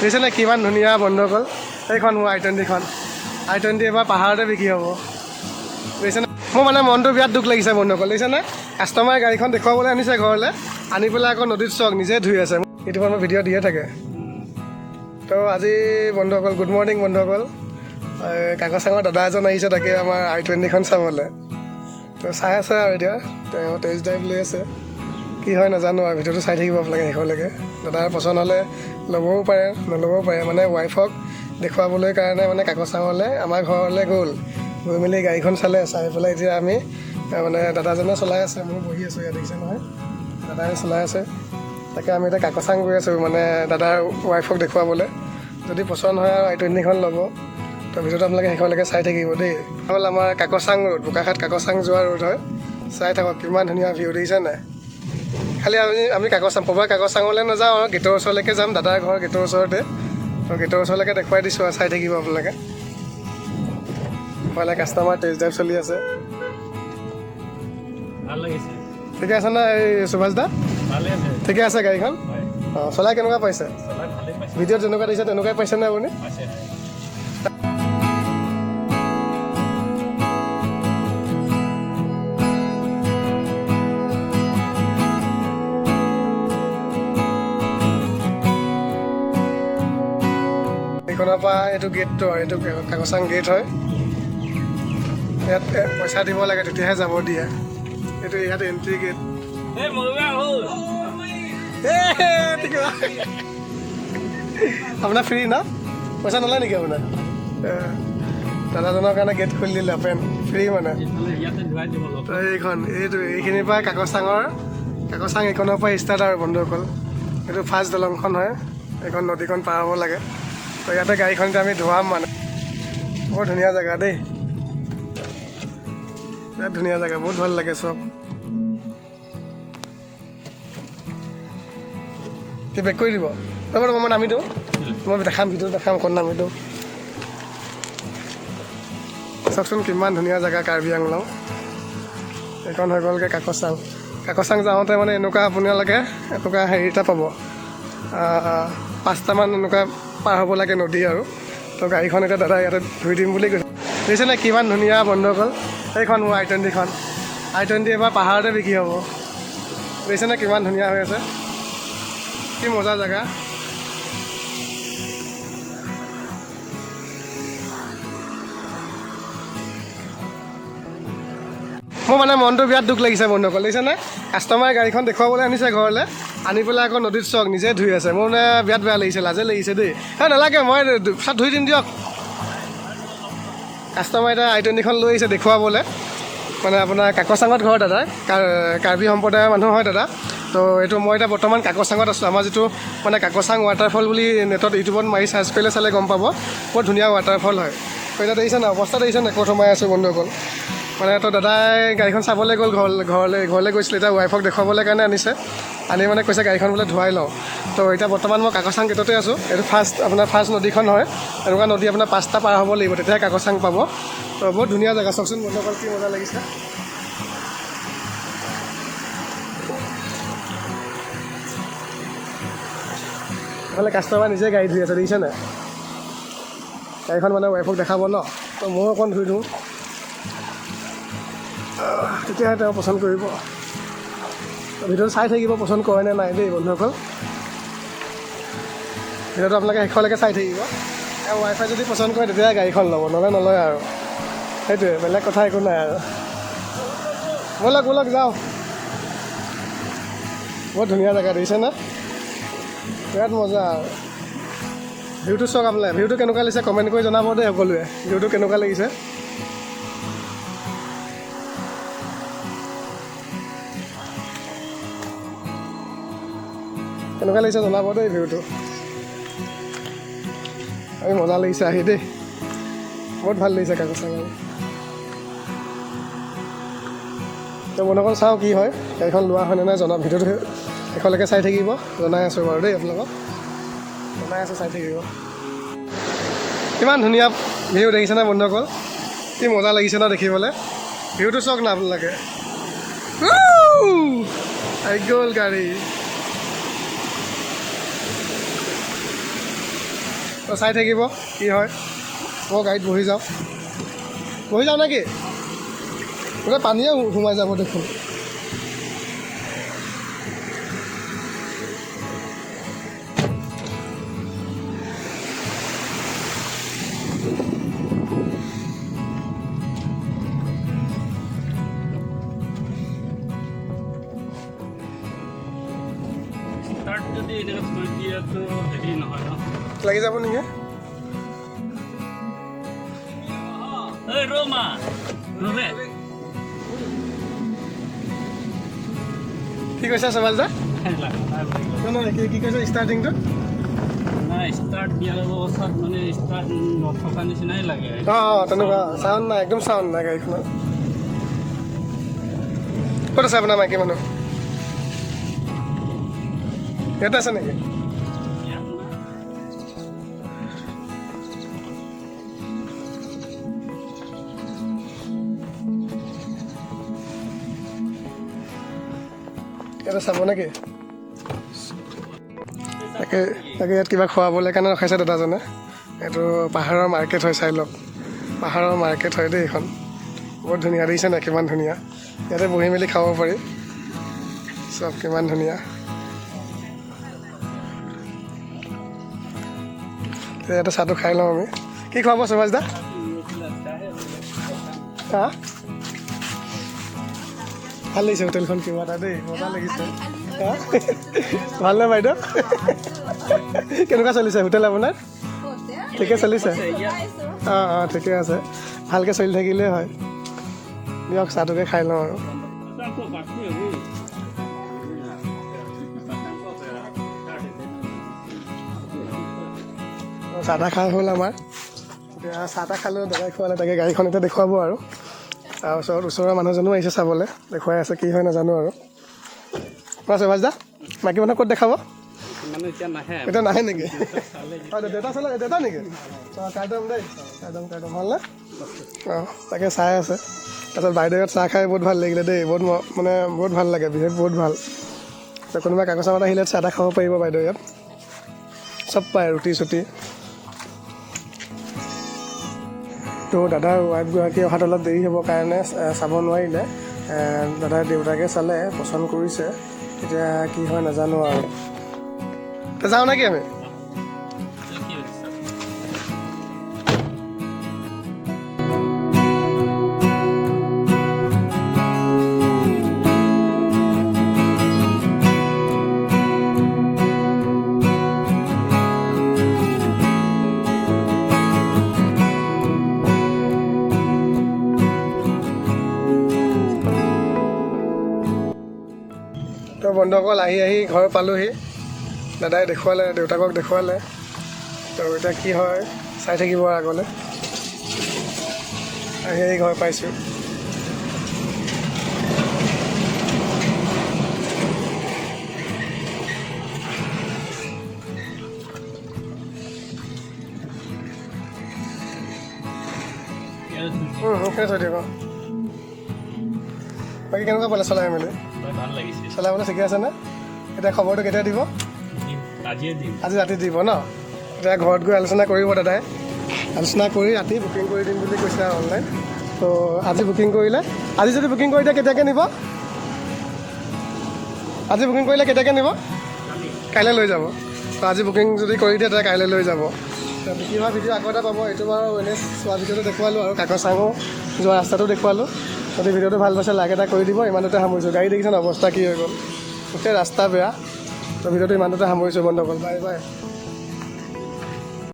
দেখিছেনে কিমান ধুনীয়া বন্ধুসকল। এইখন মোৰ I-20খন। I-20 এবাৰ পাহাৰতে বিক্ৰী হ'ব। দেখিছেনে মোৰ মানে মনটো বিৰাট দুখ লাগিছে বন্ধুসকল। দেখিছেনে কাষ্টমাৰে গাড়ীখন দেখুৱাবলৈ আনিছে ঘৰলৈ, আনি পেলাই আকৌ নদীত চক নিজে ধুই আছে। এইটো মই ভিডিঅ' দিয়ে থাকে। তো আজি বন্ধুসকল গুড মৰ্ণিং বন্ধুসকল। কাকচাঙৰ দাদা এজন আহিছে, তাকে আমাৰ I-20খন চাবলৈ। তো চাই আছে আৰু এতিয়া তেওঁ টেষ্ট ড্ৰাইভ লৈ আছে। কি হয় নাজানো আৰু ভিডিঅ'টো চাই থাকিব আপোনালোকে শেষলৈকে। দাদাৰ পচন্দ হ'লে ল'বও পাৰে নল'বও পাৰে। মানে ৱাইফক দেখুৱাবলৈ কাৰণে মানে কাকচাঙলৈ আমাৰ ঘৰলৈ গৈ মেলি গাড়ীখন চাই পেলাই এতিয়া আমি মানে দাদাজনে চলাই আছে, মই বহি আছোঁ ইয়াত, দেখিছে নহয় দাদাই চলাই আছে। তাকে আমি এতিয়া কাকচাং গৈ আছোঁ মানে দাদাৰ ৱাইফক দেখুৱাবলৈ। যদি পচন্দ হয় আৰু I-20খন ল'ব। তো ভিডিঅ'টো আপোনালোকে শেষলৈকে চাই থাকিব দেই। হ'ল আমাৰ কাকচাং ৰোড, বোকাখাট কাকচাং যোৱা ৰোড হয়। চাই থাকক কিমান ধুনীয়া ভিউ, দেখিছে নাই। খালি আমি পৰুৱা কাকচাঙলৈ নাযাওঁ আৰু গেটৰ ওচৰলৈকে যাম, দাদাৰ ঘৰ গেটৰ ওচৰতে। তো গেটৰ ওচৰলৈকে দেখুৱাই দিছোঁ আৰু চাই থাকিব আপোনালোকে। মানে কাষ্টমাৰ টেষ্ট ড্ৰাইভ চলি আছে। ভাল লাগিছে। ঠিকে আছে না এই সুভাষ দা? ভালে আছে। ঠিকে আছে গাড়ীখন? অঁ চলাই কেনেকুৱা পাইছে? চলাই ভালেই পাইছে। ভিডিঅ'ত যেনেকুৱা দিছে তেনেকুৱাই পাইছেনে আপুনি? পাইছে। এইখনৰ পৰা এইটো গেটটো হয়, এইটো কাকচাং গেট হয়। ইয়াত পইচা দিব লাগে তেতিয়াহে যাব দিয়ে। এইটো ইয়াত এণ্ট্ৰি গেট। আপোনাৰ ফ্ৰী ন? পইচা নলয় নেকি আপোনাৰ? দাদাজনৰ কাৰণে গেট খুলি দিলে অপেন ফ্ৰী মানে। তো এইখিনিৰ পৰা কাকচাং এইখনৰ পৰা ষ্টাৰ্ট আৰু বন্ধুসকল। এইটো ফাৰ্ষ্ট দলংখন হয়, এইখন নদীখন পাৰ হ'ব লাগে। তো ইয়াতে গাড়ীখন এতিয়া আমি ধোৱাম মানে। বৰ ধুনীয়া জেগা দেই, বিৰাট ধুনীয়া জেগা, বহুত ভাল লাগে চব। কি বেক কৰি দিব? ৰ'ব মই নামি দিওঁ, মই দেখাম ভিডিঅ'ত দেখাম অকণ নামি দিওঁ। চাওকচোন কিমান ধুনীয়া জেগা কাৰ্বি আংলং। এইখন হৈ গ'লগৈ কাকচাং। কাকচাং যাওঁতে মানে এনেকুৱা আপোনালোকে এনেকুৱা হেৰি এটা পাব, 5টামান এনেকুৱা পাৰ হ'ব লাগে নদী আৰু। তো গাড়ীখন এতিয়া দাদা ইয়াতে ধুই দিম বুলি কৈছে। দেখিছেনে কিমান ধুনীয়া বন্ধুসকল। এইখন মোৰ I-20খন। I-20 এবাৰ পাহাৰতে বিক্ৰী হ'ব। দেখিছেনে কিমান ধুনীয়া হৈ আছে, কি মজা জেগা। মোৰ মানে মনটো বিৰাট দুখ লাগিছে বন্ধুসকল। দেখিছেনে কাষ্টমাৰে গাড়ীখন দেখুৱাবলৈ আনিছে ঘৰলৈ, আনি পেলাই আকৌ নদীত চক নিজে ধুই আছে। মোৰ মানে বিৰাট বেয়া লাগিছে, লাজে লাগিছে দেই। নালাগে মই চাত ধুই দিম দিয়ক। কাষ্টমাৰে এতিয়া I-20খন লৈ আহিছে দেখুৱাবলৈ। মানে আপোনাৰ কাকচাঙত ঘৰ দাদা, কাৰ্বি সম্প্ৰদায়ৰ মানুহ হয় দাদা। তো এইটো মই এতিয়া বৰ্তমান কাকচাঙত আছোঁ। আমাৰ যিটো মানে কাকচাং ৱাটাৰফল বুলি নেটত ইউটিউবত মাৰি চাৰ্চ কৰিলে চালে গম পাব, বৰ ধুনীয়া ৱাটাৰফল হয়। তো এতিয়া দেখিছে নাই অৱস্থা, দেখিছে নাই ক'ত সোমাই আছোঁ বন্ধুসকল। মানে তো দাদাই গাড়ীখন চাবলৈ গ'ল ঘৰলৈ গৈছিলে, এতিয়া ৱাইফক দেখুৱাবলৈ কাৰণে আনিছে। আনি মানে কৈছে গাড়ীখন বোলে ধুৱাই লওঁ। তো এতিয়া বৰ্তমান মই কাকচাং গেটতে আছোঁ। এইটো ফাৰ্ষ্ট নদীখন হয়। এনেকুৱা নদী আপোনাৰ 5টা পাৰ হ'ব লাগিব, তেতিয়াহে কাকচাং পাব। তো বহুত ধুনীয়া জেগা, চাওকচোন বন্ধুসকল কি মজা লাগিছে। নহ'লে কাষ্টমাৰ নিজে গাড়ী ধুই আছে, দেখিছে নাই। গাড়ীখন মানে ৱাইফক দেখাব ন, তো ময়ো অকণ ধুই দিওঁ, তেতিয়াহে তেওঁ পচন্দ কৰিব। ভিডিঅ'টো চাই থাকিব, পচন্দ কৰে নে নাই দেই বন্ধুসকল। ভিডিঅ'টো আপোনালোকে শেষলৈকে চাই থাকিব। ৱাইফাই যদি পচন্দ কৰে তেতিয়াহে গাড়ীখন ল'ব, নহ'লে নলয় আৰু। সেইটোৱে, বেলেগ কথা একো নাই আৰু। ব'লক যাওঁ। বহুত ধুনীয়া জেগা, দেখিছেনে বিৰাট মজা আৰু। ভিউটো চাওক আপোনালোকে, ভিউটো কেনেকুৱা লাগিছে কমেণ্ট কৰি জনাব দেই সকলোৱে। ভিউটো কেনেকুৱা লাগিছে, কেনেকুৱা লাগিছে জনাব দেই ভিউটো। আমি মজা লাগিছে আহি দেই, বহুত ভাল লাগিছে কাকচাং। তো বন্ধুসকল চাওঁ কি হয়, গাড়ীখন লোৱা হয়নে নাই জনাব। ভিডিঅ'টো শেষলৈকে চাই থাকিব, জনাই আছোঁ বাৰু দেই আপোনালোকক, জনাই আছোঁ চাই থাকিব। কিমান ধুনীয়া ভিউ দেখিছেনে বন্ধুসকল, কি মজা লাগিছে ন দেখিবলৈ। ভিউটো চাওক না আপোনালোকে। আহি গ'ল গাড়ী। তো চাই থাকিব কি হয়। মই গাড়ীত বহি যাওঁ নেকি? গোটেই পানীয়ে সোমাই যাব দেখোন। লাগি যাব নেকি? কি কৈছা চবাল দা? কি কৈছা ষ্টাৰ্টিংটো? অঁ তেনেকুৱা চাউণ্ড নাই, একদম চাউণ্ড নাই গাড়ীখনত। ক'ত আছে আপোনাৰ মাইকী মানুহ? ইয়াতে আছে নেকি? ইয়াতে চাব নেকি? তাকে ইয়াত কিবা খুৱাবলৈ কাৰণে ৰখাইছে দাদাজনে। এইটো পাহাৰৰ মাৰ্কেট হয়, চাই লওক। পাহাৰৰ মাৰ্কেট হয় দেই এইখন। বহুত ধুনীয়া দেখিছে নাই কিমান ধুনীয়া। ইয়াতে বহি মেলি খাব পাৰি, চব কিমান ধুনীয়া। ইয়াতে চাহটো খাই লওঁ আমি। কি খুৱাব সুভাষ দা? হা ভাল লাগিছে হোটেলখন কিবা এটা দেই, মজা লাগিছে। ভালনে বাইদেউ? কেনেকুৱা চলিছে হোটেল আপোনাৰ? ঠিকে চলিছে? অঁ ঠিকে আছে, ভালকৈ চলি থাকিলেই হয়। দিয়ক চাহটোকে খাই লওঁ আৰু। চাহ তাহ খাই হ'ল আমাৰ। এতিয়া চাহ তাহ খালোঁ, দাদাই খোৱালে, তাকে গাড়ীখন এতিয়া দেখুৱাব আৰু। তাৰপিছত ওচৰৰ মানুহজনো আহিছে চাবলৈ, দেখুৱাই আছে কি হয় নাজানো আৰু। কোৱা সুভাষ দা, মাইকী মানুহ ক'ত দেখাব? এতিয়া নাহে নেকি? দেউতা নেকি? কাইদম দেই, কাইদম ভালনে? অঁ তাকে চাই আছে। তাৰপিছত বাইদেউত চাহ খাই বহুত ভাল লাগিলে দেই, বহুত ভাল লাগে, বিশেষ বহুত ভাল। কোনোবা কাগজ চামত আহিলে চাহ তাহ খাব পাৰিব বাইদেউ ইয়াত, চব পায়, ৰুটি চুটি। তো দাদাৰ ৱাইফগৰাকী অহাত অলপ দেৰি হ'ব কাৰণে চাব নোৱাৰিলে। দাদাৰ দেউতাকে চালে, পচন্দ কৰিছে। এতিয়া কি হয় নাজানো আৰু। যাওঁ নেকি আমি? তো বন্ধুসকল আহি ঘৰ পালোহি। দাদাই দেখুৱালে, দেউতাকক দেখুৱালে। তো এতিয়া কি হয় চাই থাকিব আগলৈ। আহি ঘৰ পাইছোঁ। থৈ দিব। বাকী কেনেকুৱা পালে চলাই মেলি? চলাবলৈ ঠিকে আছেনে? এতিয়া খবৰটো কেতিয়া দিব? আজি ৰাতি দিব ন? এতিয়া ঘৰত গৈ আলোচনা কৰিব দাদাই। আলোচনা কৰি ৰাতি বুকিং কৰি দিম বুলি কৈছে আৰু অনলাইন। তো আজি বুকিং কৰিলে, আজি যদি বুকিং কৰি দিয়ে কেতিয়াকৈ নিব? আজি বুকিং কৰিলে কেতিয়াকৈ নিব? কাইলৈ লৈ যাব। তো আজি বুকিং যদি কৰি দিয়ে তেতিয়া কাইলৈ লৈ যাব। বিক্ৰী হোৱা ভিডিঅ' আকৌ এটা পাব। এইটো বাৰু এনেই চোৱা ভিডিঅ'টো দেখুৱালোঁ আৰু কাকজ চাঙো যোৱা ৰাস্তাটো দেখুৱালোঁ। যদি ভিডিঅ'টো ভাল পাইছে লাইক এটা কৰি দিব। ইমানতে সামৰিছোঁ। গাড়ী দেখিছেনে অৱস্থা কি হৈ গ'ল, গোটেই ৰাস্তা বেয়া। তো ভিডিঅ'টো ইমানতে সামৰিছোঁ বন্ধুসকল। Bye bye.